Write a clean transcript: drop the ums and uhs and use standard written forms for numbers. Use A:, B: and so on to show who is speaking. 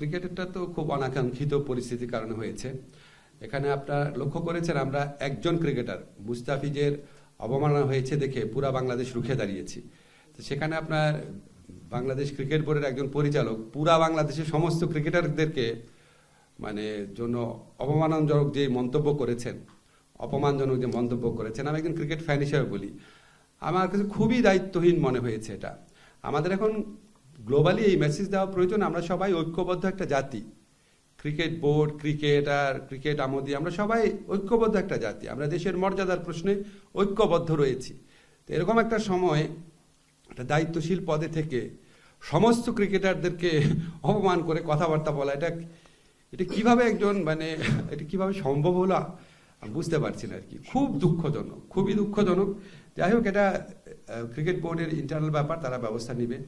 A: ক্রিকেটটা তো খুব অনাকাঙ্ক্ষিত পরিস্থিতির কারণে হয়েছে। এখানে আপনারা লক্ষ্য করেছেন, আমরা একজন ক্রিকেটার মুস্তাফিজের অবমাননা হয়েছে দেখে পুরা বাংলাদেশ রুখে দাঁড়িয়েছি। তো সেখানে আপনার বাংলাদেশ ক্রিকেট বোর্ডের একজন পরিচালক পুরা বাংলাদেশের সমস্ত ক্রিকেটারদেরকে মানে জন্য অপমানজনক যে মন্তব্য করেছেন, অপমানজনক যে মন্তব্য করেছেন, আমি একজন ক্রিকেট ফ্যান হিসেবে বলি, আমার কাছে খুবই দায়িত্বহীন মনে হয়েছে এটা। আমাদের এখন গ্লোবালি এই মেসেজ দেওয়া প্রয়োজন, আমরা সবাই ঐক্যবদ্ধ একটা জাতি। ক্রিকেট বোর্ড, ক্রিকেটার, ক্রিকেট আমোদি, আমরা সবাই ঐক্যবদ্ধ একটা জাতি। আমরা দেশের মর্যাদার প্রশ্নে ঐক্যবদ্ধ রয়েছি। তো এরকম একটা সময় একটা দায়িত্বশীল পদে থেকে সমস্ত ক্রিকেটারদেরকে অপমান করে কথাবার্তা বলা, এটা এটা কিভাবে একজন মানে এটা কিভাবে সম্ভব হলো আমি বুঝতে পারছি না আর কি। খুব দুঃখজনক, খুবই দুঃখজনক। যাই হোক, এটা ক্রিকেট বোর্ডের ইন্টারনাল ব্যাপার, তারা ব্যবস্থা নেবে।